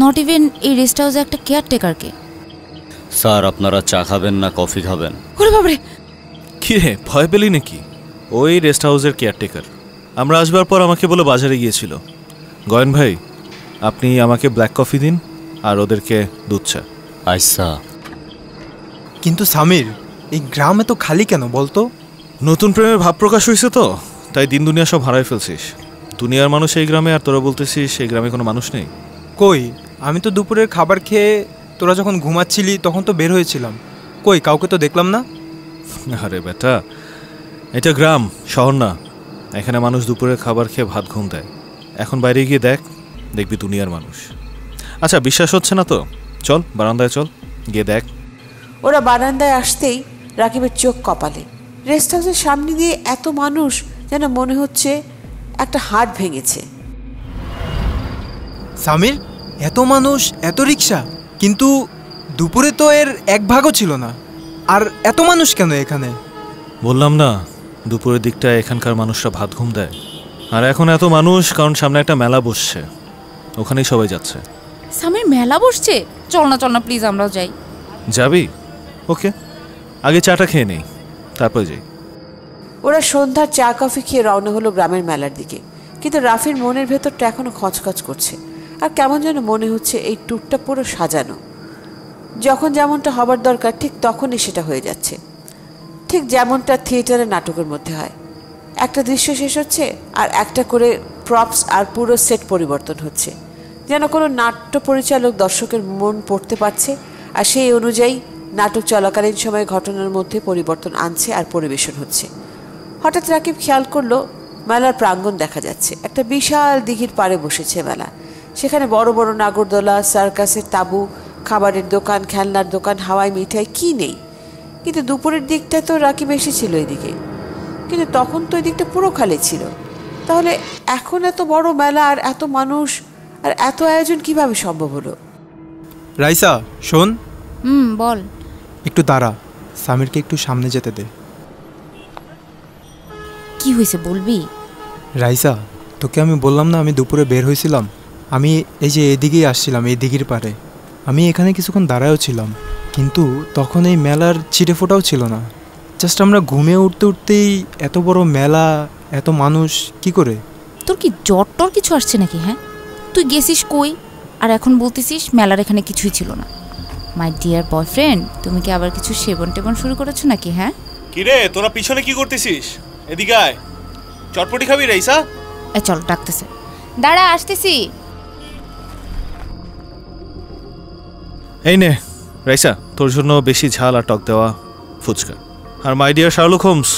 নট ইভেন এই রেস্ট হাউসে একটা কেয়ারটেকারকে। স্যার, আপনারা চা খাবেন না কফি খাবেন? ওরে বাবারে, কি রে, ভয় পেলি নাকি? ওই রেস্ট হাউসের কেয়ারটেকার আমরা আসবার পর আমাকে বলে বাজারে গিয়েছিল। গয়েন ভাই, আপনি আমাকে ব্ল্যাক কফি দিন আর ওদেরকে দুধ চা। আচ্ছা। কিন্তু সামির, এই গ্রামে তো খালি কেন বলতো? নতুন প্রেমের ভাব প্রকাশ হয়েছে তো, তাই দিন দুনিয়া সব হারাই ফেলছিস। দুনিয়ার মানুষ এই গ্রামে, আর তোরা বলতেছিস এই গ্রামে কোনো মানুষ নেই। কই, আমি তো দুপুরের খাবার খেয়ে তোরা যখন ঘুমাচ্ছিলি তখন তো বের হয়েছিলাম। কই, কাউকে তো দেখলাম না। আরে বেটা, এটা গ্রাম, শহর না। এখানে মানুষ দুপুরের খাবার খেয়ে ভাত ঘুম দেয়। এখন বাইরে গিয়ে দেখ, দেখবি দুনিয়ার মানুষ। আচ্ছা, বিশ্বাস হচ্ছে না তো চল বারান্দায় চল, গিয়ে দেখ। ওরা বারান্দায় আসতেই রাকিবের চোখ কপালে। রেস্ট হাউসের সামনে দিয়ে এত মানুষ, যেন মনে হচ্ছে একটা হাড় ভেঙেছে। সামির, এত মানুষ, এত রিক্সা, কিন্তু দুপুরে তো এর এক ভাগও ছিল না। আর এত মানুষ কেন এখানে? বললাম না, দুপুরের দিকটায় এখানকার মানুষরা ভাত ঘুম দেয়। আর এখন এত মানুষ কারণ সামনে একটা মেলা বসছে, ওখানেই সবাই যাচ্ছে। সামির, মেলা বসছে? চল না চল না প্লিজ, আমরাও যাই। যাবি? ওকে, আগে চাটা খেয়ে নেই, তারপর যাই। ওরা সন্ধ্যার চা কফি খেয়ে রওনা হলো গ্রামের মেলার দিকে। কিন্তু রাফির মনের ভেতরটা এখনো খচখচ করছে, আর কেমন যেন মনে হচ্ছে এই ট্যুরটা পুরো সাজানো। যখন যেমনটা হবার দরকার ঠিক তখনই সেটা হয়ে যাচ্ছে, ঠিক যেমনটা থিয়েটারের নাটকের মধ্যে হয়। একটা দৃশ্য শেষ হচ্ছে আর একটা করে প্রপস আর পুরো সেট পরিবর্তন হচ্ছে, যেন কোনো নাট্য পরিচালক দর্শকের মন পড়তে পারছে আর সেই অনুযায়ী নাটক চলাকালীন সময় ঘটনার মধ্যে পরিবর্তন আনছে আর পরিবেশন হচ্ছে। হঠাৎ রাকিব খেয়াল করলো মেলার প্রাঙ্গণ দেখা যাচ্ছে। একটা বিশাল দিঘির পাড়ে বসেছে মেলা। সেখানে বড় বড় নাগরদোলা, সার্কাসের তাঁবু, খাবারের দোকান, খেলনার দোকান, হাওয়াই মিঠাই, কি নেই। কিন্তু দুপুরের দিকটা তো রাকিব এসেছিল এদিকে, কিন্তু তখন তো এই দিকটা পুরো খালি ছিল। তাহলে এখন এত বড় মেলা আর এত মানুষ আর এত আয়োজন কিভাবে সম্ভব হলো? রাইসা শোন, বল। একটু দাঁড়া, সামিরকে একটু সামনে যেতে দে। কি হয়েছে বলবি? রাইসা, তোকে আমি বললাম না আমি দুপুরে বের হয়েছিলাম? আমি এই যে এদিকেই আসছিলাম, এই দিঘির পারে। আমি এখানে কিছুক্ষণ দাঁড়ায়ও ছিলাম, কিন্তু তখন এই মেলার ছিটে ফোটাও ছিল না। জাস্ট আমরা ঘুমিয়ে উঠতে উঠতেই এত বড় মেলা, এত মানুষ, কি করে? তোর কি জ্বর টর কিছু আসছে নাকি? হ্যাঁ, তুই গেছিস কই আর এখন বলতেছিস মেলার এখানে কিছুই ছিল না? মাই ডিয়ার বয়ফ্রেন্ড, তুমি কি আবার কিছু সেবন টেবন শুরু করেছো নাকি? হ্যাঁ কিরে, তোরা পিছনে কি করতেছিস? এদিকে আয়, চটপটি খাবি রাইসা? চল, ডাকতেছে। দাঁড়া, আসতেছি। এই নে রাইসা, তোর জন্য বেশি ঝাল আর টক দেওয়া ফুচকা। আর মাই ডিয়ার শার্লক হোমস,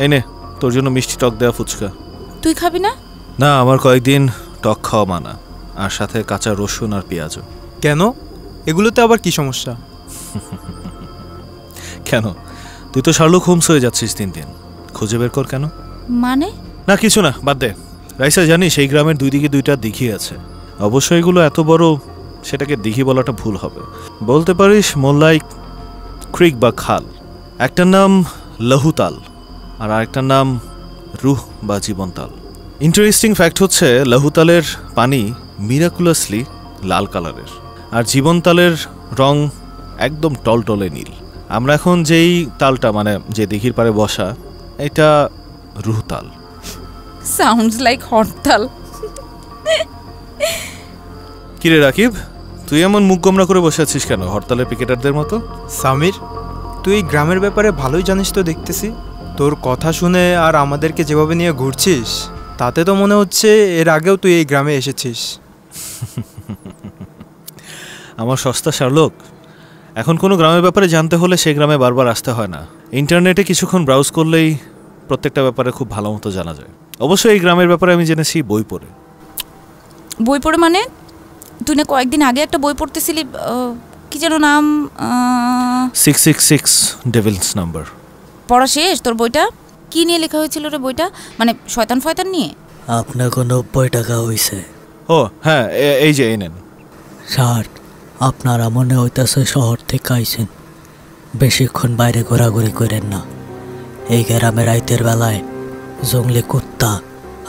এই নে তোর জন্য মিষ্টি টক দেওয়া ফুচকা। তুই খাবি না? না, আমার কয়েকদিন টক খাওয়া মানা, আর সাথে কাঁচা রসুন আর পেঁয়াজও। কেন? এগুলোতে আবার কি সমস্যা? কেন, তুই তো শার্লক হোমস হয়ে যাচ্ছিস দিন দিন, খুঁজে বের কর। কেন? মানে? না কিছু না, বাদ দে। রাইসা, জানিস সেই গ্রামের দুই দিকে দুইটা দিঘি আছে। অবশ্যই এগুলো এত বড়, সেটাকে দিঘি বলাটা ভুল হবে। বলতে পারিস মোল্লাই ক্রিক বা খাল। একটার নাম লহুতাল আর আরেকটার নাম রুহ বা জীবনতাল। ইন্টারেস্টিং ফ্যাক্ট হচ্ছে লহুতালের পানি মিরাকুলাসলি লাল কালারের, আর জীবনতালের রং একদম টলটলে নীল। আমরা এখন যেই তালটা, মানে যে দিঘির পাড়ে বসা, এটা রুহতাল। সাউন্ডস লাইক হরতাল। কিরে রাকিব, তুই এমন মুখ গোমরা করে বসে আছিস কেন, হরতালের পিকেটারদের মতো? সামির, তুই এই গ্রামের ব্যাপারে ভালোই জানিস তো দেখতেছি। তোর কথা শুনে আর আমাদেরকে যেভাবে নিয়ে ঘুরছিস, তাতে তো মনে হচ্ছে এর আগেও তুই এই গ্রামে এসেছিস। আমার সস্তা শার্লক, এখন কোনো গ্রামের ব্যাপারে জানতে হলে সেই গ্রামে বারবার আসতে হয় না। ইন্টারনেটে কিছুক্ষণ ব্রাউজ করলেই প্রত্যেকটা ব্যাপারে খুব ভালো মতো জানা যায়। অবশ্যই এই গ্রামের ব্যাপারে আমি জেনেছি বই পড়ে। বই পড়ে মানে? তুই না কয়েকদিন আগে একটা বই পড়তেছিলি, কি যেন নাম? 666 ডেভিলস নাম্বার। পড়া শেষ তোর বইটা? কি নিয়ে লেখা হয়েছিল রে বইটা? মানে শয়তান ফয়তান নিয়ে? আপনাকে 90 টাকা হইছে। ও হ্যাঁ, এই যে এই নেন। স্যার, আপনারা মনে হইতেছে শহর থেকে আইছেন, বেশিক্ষণ বাইরে ঘোরাঘুরি করেন না। এই গ্রামে রাইতের বেলায় জঙ্গলে কুত্তা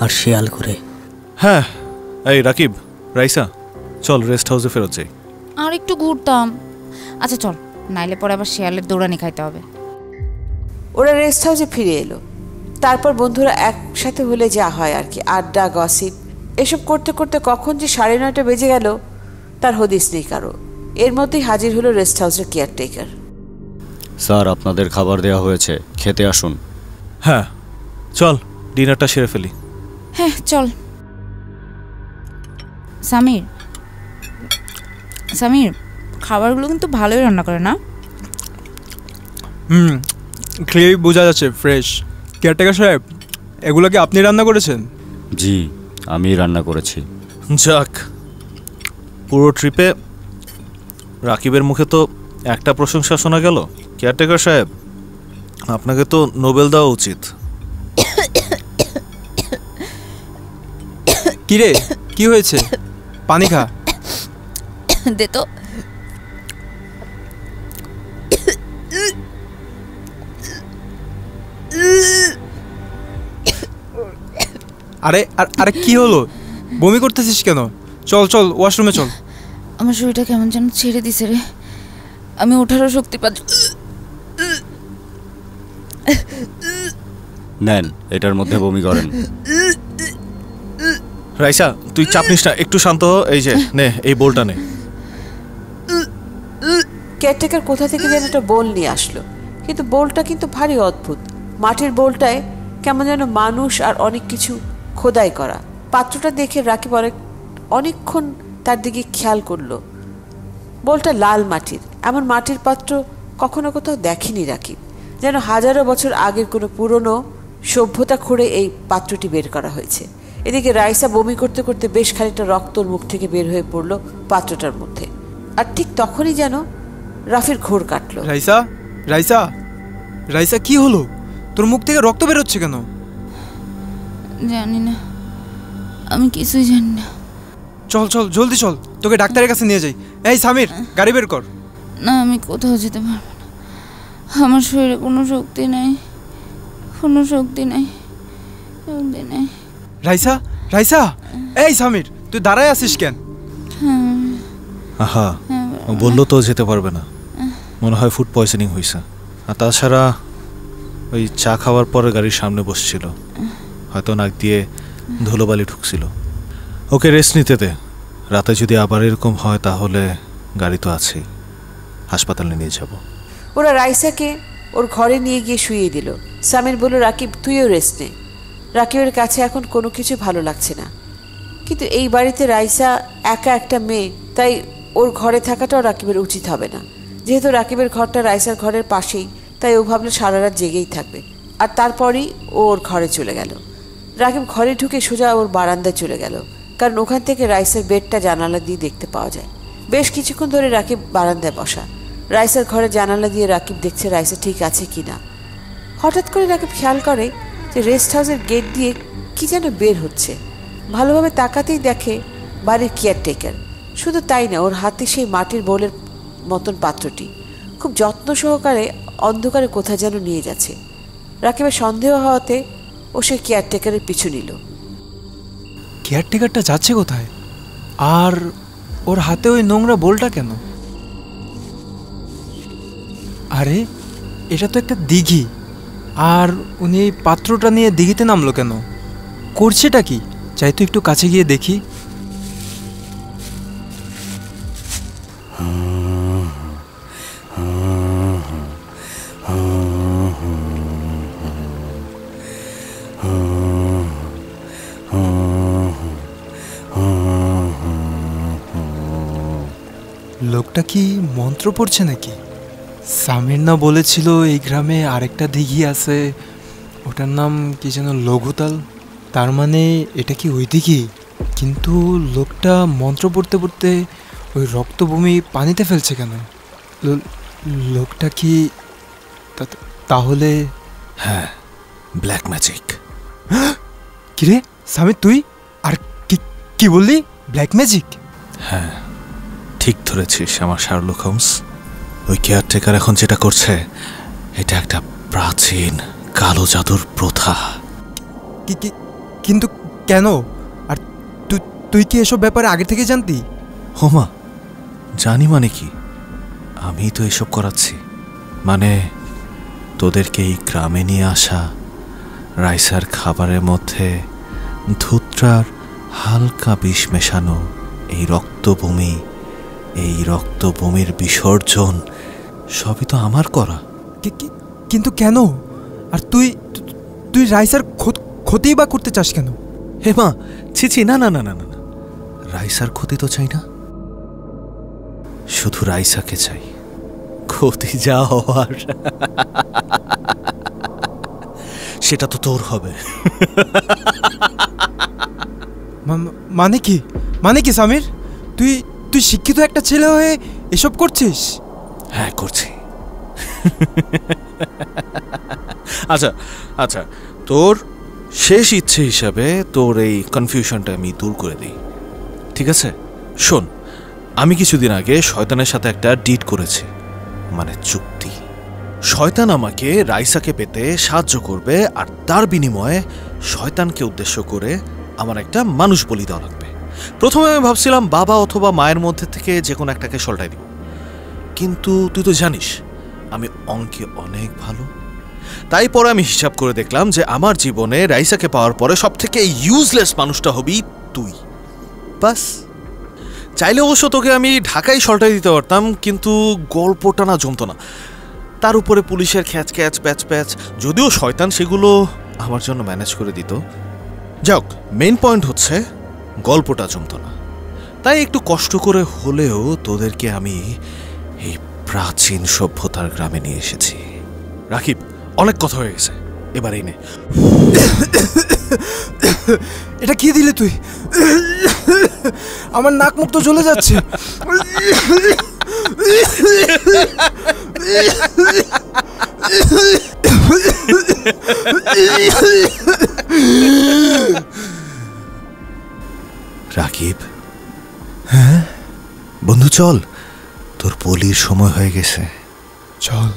আর শিয়াল করে। হ্যাঁ, এই রাকিব, রাইসা, চল রেস্ট হাউসে ফেরত যাই। আর একটু ঘুরতাম। আচ্ছা চল, নাইলে পরে আবার শিয়ালের দৌড়ানি খাইতে হবে। ওরা রেস্ট হাউসে ফিরে এলো। তারপর বন্ধুরা একসাথে হলে যা হয় আর কি, আড্ডা, গসিপ, এসব করতে করতে কখন যে 9:30 বেজে গেল তার হদিস নেই কারো। এর মধ্যেই হাজির হলো রেস্ট হাউসের কেয়ারটেকার। স্যার, আপনাদের খাবার দেওয়া হয়েছে, খেতে আসুন। হ্যাঁ চল, ডিনারটা সেরে ফেলি। হ্যাঁ চল। সামির, সামির, খাবারগুলো কিন্তু ভালোই রান্না করে না? খেয়েই বোঝা যাচ্ছে ফ্রেশ। কেয়ারটেকার সাহেব, এগুলো কি আপনি রান্না করেছেন? জি, আমি রান্না করেছি। যাক, পুরো ট্রিপে রাকিবের মুখে তো একটা প্রশংসা শোনা গেল। কেয়ারটেকার সাহেব, আপনাকে তো নোবেল দেওয়া উচিত। কিরে, কি হয়েছে? পানি খা। দে তো। আরে আরে কি হলো? বমি করতেছিস কেন? চল চল, ওয়াশরুমে চল। আমার শরীরটা কেমন যেন ছেড়ে দিছে রে, আমি ওঠারও শক্তি পাচ্ছি। নেন, এটার মধ্যে বমি করেন। রাইসা, তুই চাপ নিস না, একটু শান্ত হ। এই যে নে, এই বোলটা নে। কেয়ারটেকার কোথা থেকে যেন একটা বোল নিয়ে আসলো, কিন্তু বোলটা কিন্তু ভারী অদ্ভুত। মাটির বোলটায় কেমন যেন মানুষ আর অনেক কিছু খোদাই করা। পাত্রটা দেখে রাকিব অনেকক্ষণ তার দিকে খেয়াল করলো। বোলটা লাল মাটির। এমন মাটির পাত্র কখনো কোথাও দেখেনি রাকিব। যেন হাজারো বছর আগের কোনো পুরনো সভ্যতা খুঁড়ে এই পাত্রটি বের করা হয়েছে। এদিকে রাইসা বমি করতে করতে বেশ খানিকটা রক্তর মুখ থেকে বের হয়ে পড়লো পাত্রটার মধ্যে। আর ঠিক তখনই যেন রাফির ঘোর কাটলো। রাইসা, রাইসা, রাইসা, কি হলো? তোর মুখ থেকে রক্ত বেরোচ্ছে কেন? জানি না। আমি কিছুই জানি না। চল চল জলদি চল, তোকে ডাক্তারের কাছে নিয়ে যাই। এই সামির, গাড়ি বের কর। না, আমি কোথাও যেতে পারবো না। আমার শরীরে কোনো শক্তি নাই, কোনো শক্তি নাই, শক্তি নাই। রাইসা, রাইসা, এই সামির, তুই দাঁড়ায় আছিস কেন? আহা, ও বললো তো যেতে পারবে না, মনে হয় ফুড পয়জনিং হয়েছে। আর তাছাড়া ওই চা খাওয়ার পরে গাড়ির সামনে বসছিল, হয়তো নাক দিয়ে ধুলোবালি ঢুকছিল। ওকে রেস্ট নিতে দে, রাতে যদি আবার এরকম হয় তাহলে গাড়ি তো আছেই, হাসপাতালে নিয়ে যাব। ওরা রাইসাকে ওর ঘরে নিয়ে গিয়ে শুইয়ে দিল। সামির বলল, রাকিব তুইও রেস্ট নে। রাকিবের কাছে এখন কোনো কিছু ভালো লাগছে না, কিন্তু এই বাড়িতে রাইসা একা একটা মেয়ে, তাই ওর ঘরে থাকাটাও রাকিবের উচিত হবে না। যেহেতু রাকিবের ঘরটা রাইসার ঘরের পাশেই, তাই ও ভাবলো সারা রাত জেগেই থাকবে। আর তারপরই ও ওর ঘরে চলে গেল। রাকিব ঘরে ঢুকে সোজা ওর বারান্দায় চলে গেল, কারণ ওখান থেকে রাইসার বেডটা জানালা দিয়ে দেখতে পাওয়া যায়। বেশ কিছুক্ষণ ধরে রাকিব বারান্দায় বসা। রাইসার ঘরে জানালা দিয়ে রাকিব দেখছে রাইসা ঠিক আছে কিনা। হঠাৎ করে রাকিব খেয়াল করে যে রেস্ট হাউসের গেট দিয়ে কি যেন বের হচ্ছে। ভালোভাবে তাকাতেই দেখে বাড়ির কেয়ারটেকার। শুধু তাই না, ওর হাতে সেই মাটির বোলের মতন পাত্রটি খুব যত্ন সহকারে অন্ধকারে কোথায় যেন নিয়ে যাচ্ছে। রাকিবের সন্দেহ হওয়াতে ও সেই কেয়ারটেকারের পিছু নিল। কেয়ারটেকারটা যাচ্ছে কোথায়? আর ওর হাতে ওই নোংরা বোলটা কেন? আরে, এটা তো একটা দিঘি, আর উনি এই পাত্রটা নিয়ে দিঘিতে নামলো কেন? করছেটা কি? চাই তো একটু কাছে গিয়ে দেখি। লোকটা কি মন্ত্র পড়ছে নাকি? সামির না বলেছিল এই গ্রামে আরেকটা দিঘি আছে, ওটার নাম কি যেন লঘুতাল? তার মানে এটা কি ওই দিঘি? কিন্তু লোকটা মন্ত্র পড়তে পড়তে ওই রক্তভূমি পানিতে ফেলছে কেন? লোকটা কি তাহলে? হ্যাঁ, ব্ল্যাক ম্যাজিক। কিরে সামির, তুই আর কি বললি? Black magic? হ্যাঁ, ঠিক ধরেছিস আমার শার্লক হোমস। ওই কেয়ারটেকার এখন যেটা করছে এটা একটা প্রাচীন কালো জাদুর প্রথা। কিন্তু কেন? আর তুই কি এসব ব্যাপারে আগে থেকে জানতি? হোমা, জানি মানে কি? আমি তো এসব করাচ্ছি। মানে তোদেরকে এই গ্রামে নিয়ে আসা, রাইসার খাবারের মধ্যে ধুত্রার হালকা বিষ মেশানো, এই রক্তভূমি, এই রক্তভূমির বিসর্জন সবই তো আমার করা। কিন্তু কেন? আর তুই রাইসার ক্ষতিই বা করতে চাস কেন? হে মা, ছিছি, না না না না না, রাইসার ক্ষতি তো চাই না, শুধু রাইসাকে চাই। ক্ষতি যা হওয়ার সেটা তো তোর হবে। মানে কি সামির? তুই শিক্ষিত একটা ছেলে হয়ে এসব করছিস? হ্যাঁ, করছি। আচ্ছা আচ্ছা, তোর শেষ ইচ্ছে হিসাবে তোর এই কনফিউশনটা আমি দূর করে দিই, ঠিক আছে? শোন, আমি কিছুদিন আগে শয়তানের সাথে একটা ডিড করেছি, মানে চুক্তি। শয়তান আমাকে রাইসাকে পেতে সাহায্য করবে, আর তার বিনিময়ে শয়তানকে উদ্দেশ্য করে আমার একটা মানুষ বলি দেওয়া লাগবে। প্রথমে আমি ভাবছিলাম বাবা অথবা মায়ের মধ্যে থেকে যে কোনো একটাকে সল্টাই দিব, কিন্তু তুই তো জানিস আমি অঙ্কে অনেক ভালো। তাই পরে আমি হিসাব করে দেখলাম যে আমার জীবনে রাইসাকে পাওয়ার পরে সব থেকে ইউজলেস মানুষটা হবি তুই। বাস, চাইলে অবশ্য তোকে আমি ঢাকায় সল্টাই দিতে পারতাম, কিন্তু গল্পটা না জমতো না। তার উপরে পুলিশের খ্যাচ খ্যাচ প্যাচ প্যাচ, যদিও শয়তান সেগুলো আমার জন্য ম্যানেজ করে দিত। যাক, মেইন পয়েন্ট হচ্ছে গল্পটা জমতো না। তাই একটু কষ্ট করে হলেও তোদেরকে আমি এই প্রাচীন সভ্যতার গ্রামে নিয়ে এসেছি। রাকিব, অনেক কথা হয়ে গেছে, এবার এই নে। এটা কি দিলে তুই? আমার নাক মুখ তো জ্বলে যাচ্ছে। রাকিব, হ্যাঁ বন্ধু চল, তোর বলির সময় হয়ে গেছে, চল।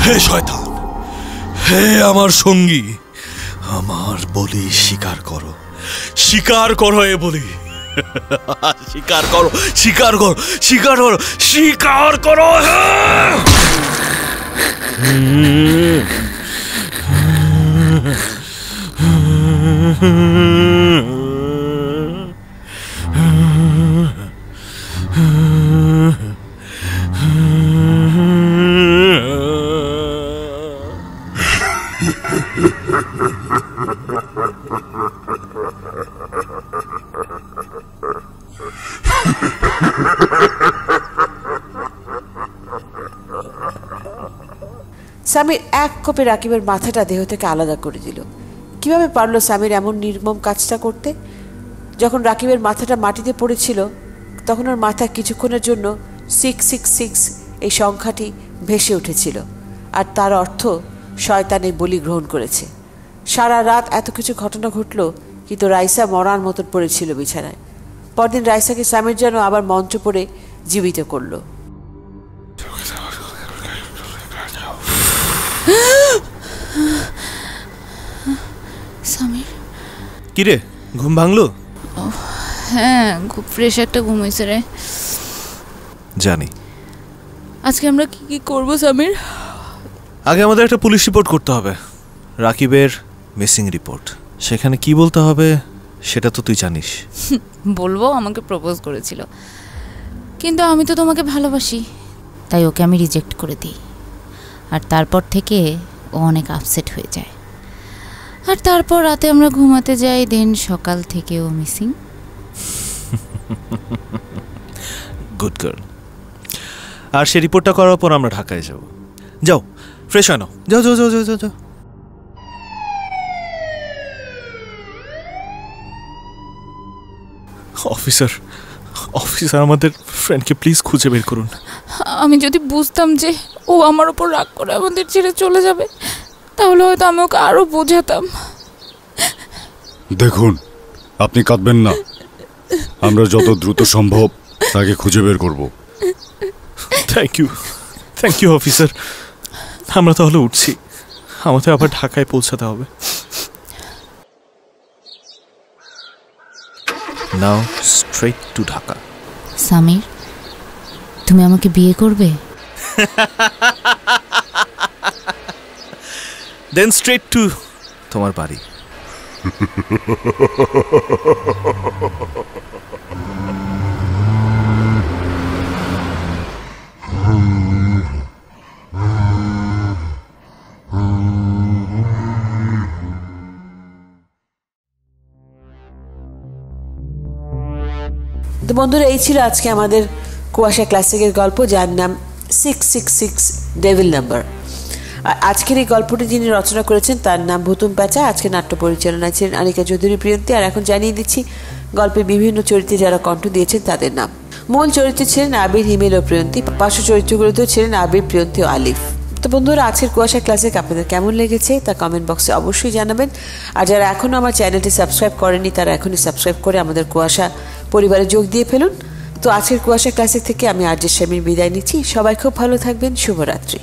হে শয়তান, হে আমার সঙ্গী, আমার বলি স্বীকার করো, স্বীকার করো এ বলি, স্বীকার করো, স্বীকার করো, স্বীকার করো, স্বীকার করো। সামির এক কোপে রাকিবের মাথাটা দেহ থেকে আলাদা করে দিল। কিভাবে পারলো সামির এমন নির্মম কাজটা করতে? যখন রাকিবের মাথাটা মাটিতে পড়েছিল তখন ওর মাথা কিছুক্ষণের জন্য 666 এই সংখ্যাটি ভেসে উঠেছিল, আর তার অর্থ শয়তানে বলি গ্রহণ করেছে। সারা রাত এত কিছু ঘটনা ঘটল, কিন্তু রাইসা মরার মতন পড়েছিল বিছানায়। পরদিন রাইসাকে সামির যেন আবার মঞ্চ পড়ে জীবিত করলো। সামির, কিরে ঘুম ভাঙলো? হ্যাঁ খুব ফ্রেশ একটা ঘুম হয়েছে রে। জানি। আজকে আমরা কি কি করবো সামির? আগে আমাদের একটা পুলিশ রিপোর্ট করতে হবে, রাকিবের মিসিং রিপোর্ট। সেখানে কি বলতে হবে সেটা তো তুই জানিস। বলবো আমাকে প্রপোজ করেছিল, কিন্তু আমি তো তোমাকে ভালোবাসি, তাই ওকে আমি রিজেক্ট করে দিই। আর তারপর থেকে ও অনেক আপসেট হয়ে যায়, আর তারপর রাতে আমরা ঘুমাতে যাই, দেন সকাল থেকে ও মিসিং। Good girl. আর সেই রিপোর্টটা করার পর আমরা ঢাকায় যাব। যাও ফ্রেশ হয় নাও, যাও যাও যাও যাও যাও যাও। অফিসার, অফিসার আমাদের ফ্রেন্ডকে প্লিজ খুঁজে বের করুন। আমি যদি বুঝতাম যে ও আমার ওপর রাগ করে আমাদের ছেড়ে চলে যাবে, তাহলে হয়তো আমি ওকে আরো বোঝাতাম। দেখুন, আপনি কাঁদবেন না, আমরা যত দ্রুত সম্ভব তাকে খুঁজে বের করব। Thank you officer. আমরা তাহলে উঠছি, আমাদের আবার ঢাকায় পৌঁছাতে হবে। Now straight to Dhaka. Samir, তুমি আমাকে বিয়ে করবে? দেন স্ট্রেট টু তোমার বাড়ি। তো বন্ধুরা, এই ছিল আজকে আমাদের কুয়াশা ক্লাসিকের গল্প, যার নাম 666 ডেভিল নাম্বার। আর আজকের এই গল্পটি যিনি রচনা করেছেন তার নাম ভুতুম প্যাঁচা। আজকে নাট্য পরিচালনায় ছিলেন আনিকা চৌধুরী প্রিয়ন্তী। আর এখন জানিয়ে দিচ্ছি গল্পের বিভিন্ন চরিত্রে যারা কণ্ঠ দিয়েছেন তাদের নাম। মূল চরিত্রে ছিলেন আবির, হিমেল ও প্রিয়ন্তী। পার্শ্ব চরিত্রগুলোতেও ছিলেন আবির, প্রিয়ন্তী ও আলিফ। তো বন্ধুরা, আজকের কুয়াশা ক্লাসিক আপনাদের কেমন লেগেছে তা কমেন্ট বক্সে অবশ্যই জানাবেন। আর যারা এখনও আমার চ্যানেলটি সাবস্ক্রাইব করেনি তারা এখনই সাবস্ক্রাইব করে আমাদের কুয়াশা পরিবারে যোগ দিয়ে ফেলুন। তো আজকের কুয়াশা ক্লাসিক থেকে আমি আরজে শামীম বিদায় নিচ্ছি। সবাই খুব ভালো থাকবেন। শুভরাত্রি।